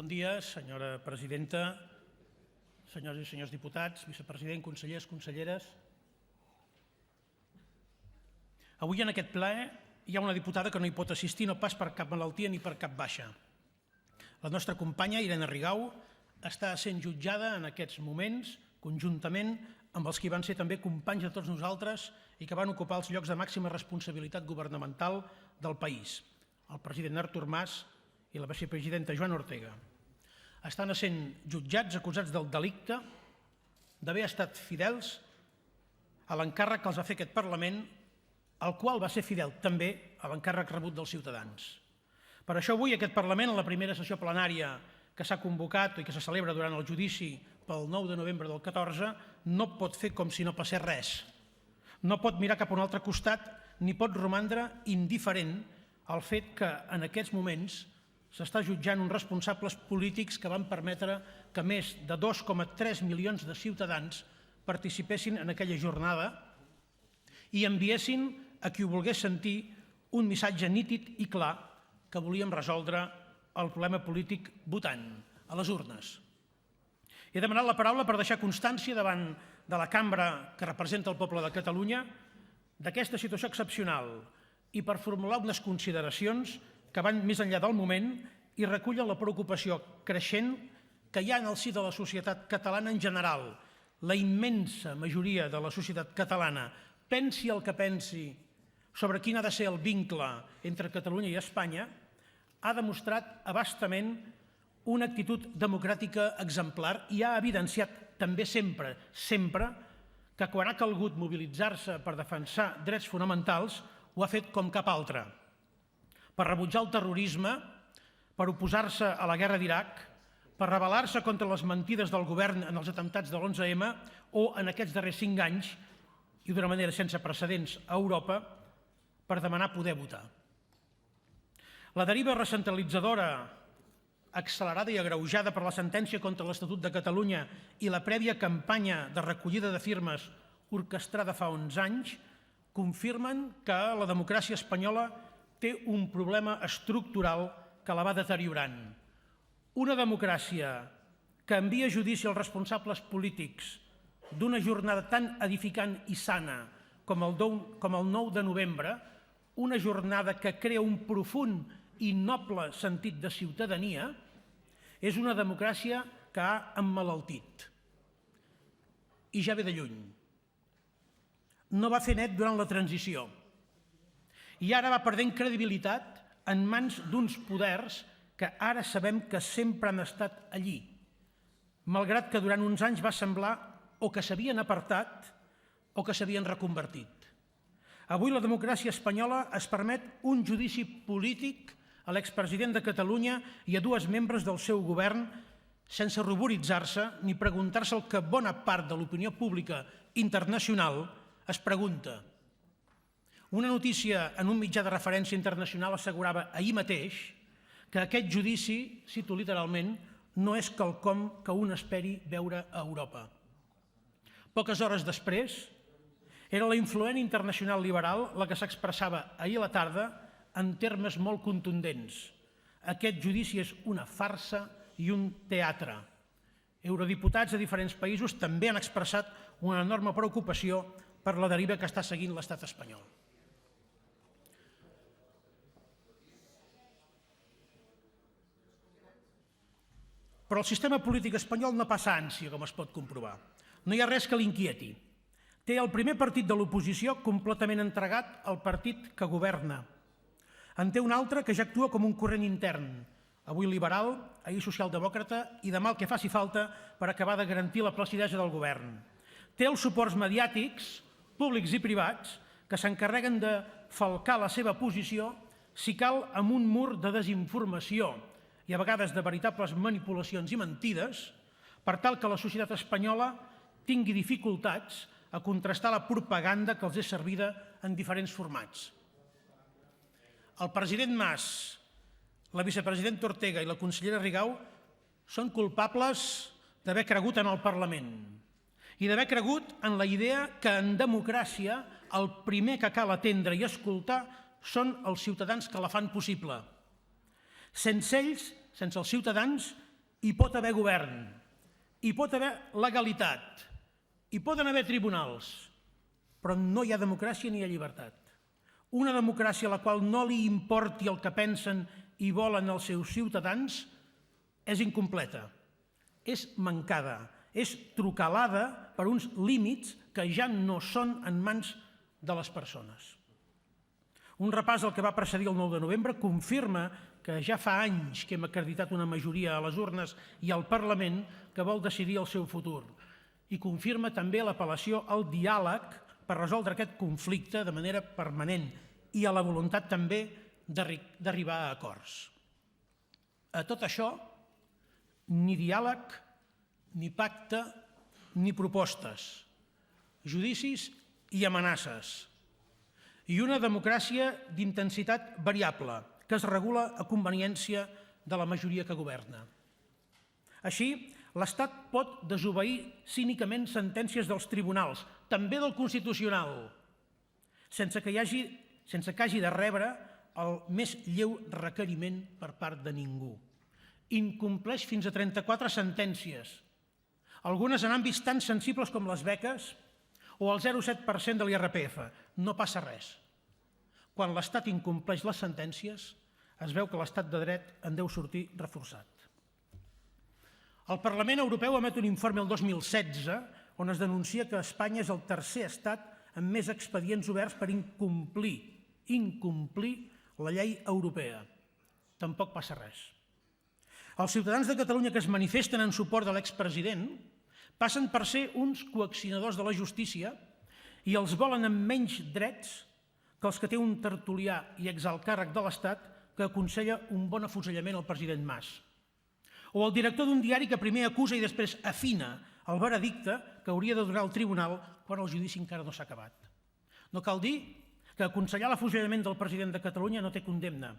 Bon dia, senyora presidenta, senyores i senyors diputats, vicepresident, consellers, conselleres. Avui en aquest ple hi ha una diputada que no hi pot assistir, no pas per cap malaltia ni per cap baixa. La nostra companya, Irene Rigau, està sent jutjada en aquests moments, conjuntament amb els que van ser també companys de tots nosaltres i que van ocupar els llocs de màxima responsabilitat governamental del país, el president Artur Mas i la vicepresidenta Joana Ortega. Estan sent jutjats acusats del delicte d'haver estat fidels a l'encàrrec que els va fer aquest Parlament, el qual va ser fidel també a l'encàrrec rebut dels ciutadans. Per això avui aquest Parlament, en la primera sessió plenària que s'ha convocat i que se celebra durant el judici pel 9 de novembre del 14, no pot fer com si no passés res. No pot mirar cap a un altre costat ni pot romandre indiferent al fet que en aquests moments s'està jutjant uns responsables polítics que van permetre que més de 2,3 milions de ciutadans participessin en aquella jornada i enviessin a qui ho volgués sentir un missatge nítid i clar que volíem resoldre el problema polític votant a les urnes. He demanat la paraula per deixar constància davant de la cambra que representa el poble de Catalunya d'aquesta situació excepcional i per formular unes consideracions que van més enllà del moment i recullen la preocupació creixent que hi ha en el si de la societat catalana en general. La immensa majoria de la societat catalana, pensi el que pensi sobre quin ha de ser el vincle entre Catalunya i Espanya, ha demostrat abastament una actitud democràtica exemplar i ha evidenciat també sempre que quan ha calgut mobilitzar-se per defensar drets fonamentals ho ha fet com cap altre. Per rebutjar el terrorisme, per oposar-se a la guerra d'Iraq, per rebel·lar-se contra les mentides del govern en els atemptats de l'11M o en aquests darrers 5 anys, i d'una manera sense precedents a Europa, per demanar poder votar. La deriva recentralitzadora accelerada i agreujada per la sentència contra l'Estatut de Catalunya i la prèvia campanya de recollida de firmes orquestrada fa 11 anys confirmen que la democràcia espanyola té un problema estructural que la va deteriorant. Una democràcia que envia a judici els responsables polítics d'una jornada tan edificant i sana com el 9 de novembre, una jornada que crea un profund i noble sentit de ciutadania, és una democràcia que ha emmalaltit. I ja ve de lluny. No va fer net durant la transició. I ara va perdent credibilitat en mans d'uns poders que ara sabem que sempre han estat allí, malgrat que durant uns anys va semblar o que s'havien apartat o que s'havien reconvertit. Avui la democràcia espanyola es permet un judici polític a l'expresident de Catalunya i a 2 membres del seu govern sense ruboritzar-se ni preguntar-se el que bona part de l'opinió pública internacional es pregunta. Una notícia en un mitjà de referència internacional assegurava ahir mateix que aquest judici, cito literalment, no és quelcom que un esperi veure a Europa. Poques hores després, era la influent internacional liberal la que s'expressava ahir a la tarda en termes molt contundents. Aquest judici és una farsa i un teatre. Eurodiputats de diferents països també han expressat una enorme preocupació per la deriva que està seguint l'estat espanyol. Però el sistema polític espanyol no passa ànsia, com es pot comprovar. No hi ha res que l'inquieti. Té el primer partit de l'oposició completament entregat al partit que governa. En té un altre que ja actua com un corrent intern, avui liberal, ahir socialdemòcrata i demà el que faci falta per acabar de garantir la placidesa del govern. Té els suports mediàtics, públics i privats, que s'encarreguen de falcar la seva posició, si cal, amb un mur de desinformació i a vegades de veritables manipulacions i mentides, per tal que la societat espanyola tingui dificultats a contrastar la propaganda que els és servida en diferents formats. El president Mas, la vicepresidenta Ortega i la consellera Rigau són culpables d'haver cregut en el Parlament i d'haver cregut en la idea que en democràcia el primer que cal atendre i escoltar són els ciutadans que la fan possible. Sense ells, sense els ciutadans, hi pot haver govern, hi pot haver legalitat, hi poden haver tribunals, però no hi ha democràcia ni hi ha llibertat. Una democràcia a la qual no li importi el que pensen i volen els seus ciutadans és incompleta, és mancada, és trucalada per uns límits que ja no són en mans de les persones. Un repàs del que va precedir el 9 de novembre confirma que ja fa anys que hem acreditat una majoria a les urnes i al Parlament que vol decidir el seu futur. I confirma també l'apel·lació al diàleg per resoldre aquest conflicte de manera permanent i a la voluntat també d'arribar a acords. A tot això, ni diàleg, ni pacte, ni propostes, judicis i amenaces. I una democràcia d'intensitat variable, que es regula a conveniència de la majoria que governa. Així, l'Estat pot desobeir cínicament sentències dels tribunals, també del Constitucional, sense que hagi de rebre el més lleu requeriment per part de ningú. Incompleix fins a 34 sentències, algunes en àmbits tan sensibles com les beques o el 0,7% de l'IRPF. No passa res. Quan l'Estat incompleix les sentències, es veu que l'Estat de dret en deu sortir reforçat. El Parlament Europeu emet un informe el 2016 on es denuncia que Espanya és el tercer estat amb més expedients oberts per incomplir la llei europea. Tampoc passa res. Els ciutadans de Catalunya que es manifesten en suport de l'expresident passen per ser uns coaccionadors de la justícia i els volen amb menys drets que els que té un tertulià i exalt càrrec de l'Estat que aconsella un bon afusellament al president Mas. O el director d'un diari que primer acusa i després afina el veredicte que hauria de donar el tribunal quan el judici encara no s'ha acabat. No cal dir que aconsellar l'afusellament del president de Catalunya no té condemna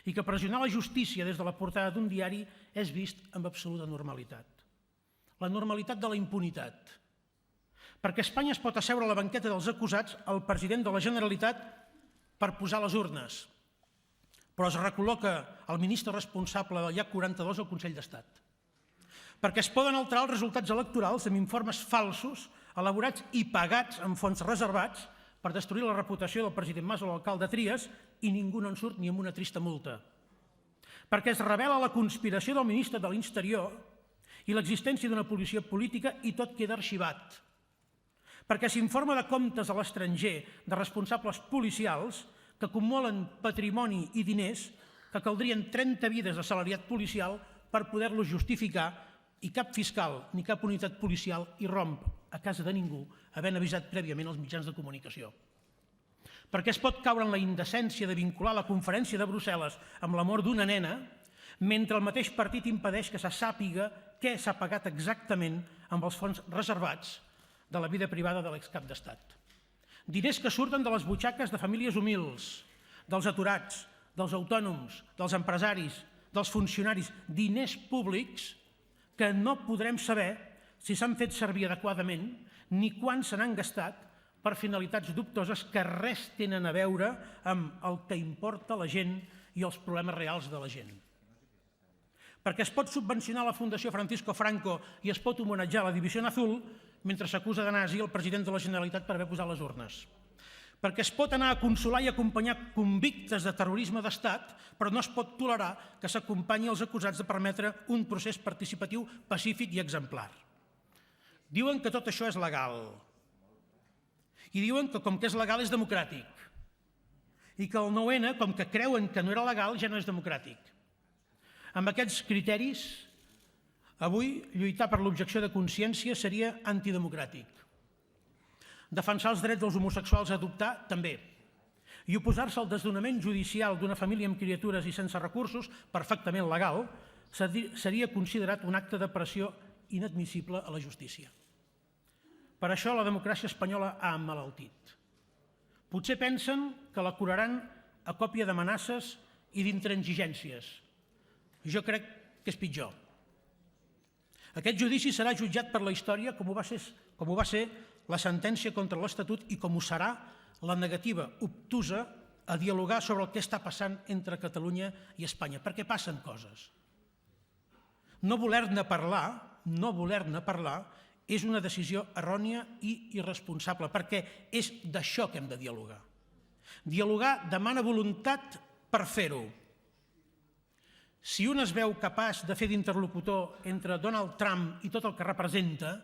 i que pressionar la justícia des de la portada d'un diari és vist amb absoluta normalitat. La normalitat de la impunitat. Perquè Espanya es pot asseure a la banqueta dels acusats el president de la Generalitat per posar les urnes, però es recol·loca el ministre responsable del IAC 42 al Consell d'Estat. Perquè es poden alterar els resultats electorals amb informes falsos, elaborats i pagats amb fons reservats per destruir la reputació del president Mas o l'alcalde Trias i ningú no en surt ni amb una trista multa. Perquè es revela la conspiració del ministre de l'Interior i l'existència d'una policia política i tot queda arxivat. Perquè s'informa de comptes a l'estranger de responsables policials que acumulen patrimoni i diners que caldrien 30 vides d'assalariat policial per poder-los justificar i cap fiscal ni cap unitat policial irromp a casa de ningú havent avisat prèviament els mitjans de comunicació. Perquè es pot caure en la indecència de vincular la conferència de Brussel·les amb la mort d'una nena mentre el mateix partit impedeix que se sàpiga què s'ha pagat exactament amb els fons reservats de la vida privada de l'excap d'Estat. Diners que surten de les butxaques de famílies humils, dels aturats, dels autònoms, dels empresaris, dels funcionaris, diners públics que no podrem saber si s'han fet servir adequadament ni quan se n'han gastat per finalitats dubtoses que res tenen a veure amb el que importa la gent i els problemes reals de la gent. Perquè es pot subvencionar la Fundació Francisco Franco i es pot homenatjar la División Azul mentre s'acusa de nazi el president de la Generalitat per haver posat les urnes. Perquè es pot anar a consolar i acompanyar convictes de terrorisme d'Estat, però no es pot tolerar que s'acompanyi els acusats de permetre un procés participatiu pacífic i exemplar. Diuen que tot això és legal. I diuen que com que és legal és democràtic. I que el 9N, com que creuen que no era legal, ja no és democràtic. Amb aquests criteris, avui lluitar per l'objecció de consciència seria antidemocràtic. Defensar els drets dels homosexuals a adoptar, també. I oposar-se al desnonament judicial d'una família amb criatures i sense recursos, perfectament legal, seria considerat un acte de pressió inadmissible a la justícia. Per això la democràcia espanyola ha emmalaltit. Potser pensen que la curaran a còpia d'amenaces i d'intransigències. Jo crec que és pitjor. Aquest judici serà jutjat per la història com ho va ser la sentència contra l'Estatut i com ho serà la negativa obtusa a dialogar sobre el que està passant entre Catalunya i Espanya, perquè passen coses. No voler-ne parlar és una decisió errònia i irresponsable, perquè és d'això que hem de dialogar. Dialogar demana voluntat per fer-ho. Si un es veu capaç de fer d'interlocutor entre Donald Trump i tot el que representa,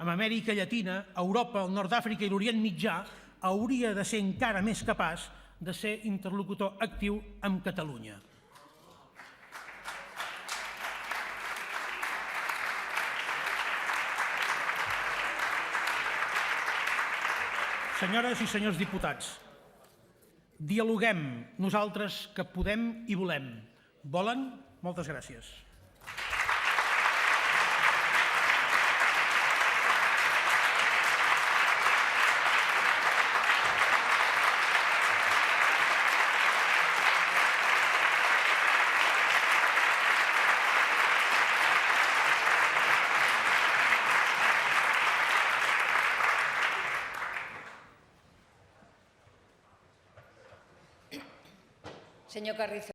amb Amèrica Llatina, Europa, el nord d'Àfrica i l'Orient Mitjà, hauria de ser encara més capaç de ser interlocutor actiu amb Catalunya. Senyores i senyors diputats, dialoguem nosaltres que podem i volem. Volen? Moltes gràcies. Senyor Carrizo.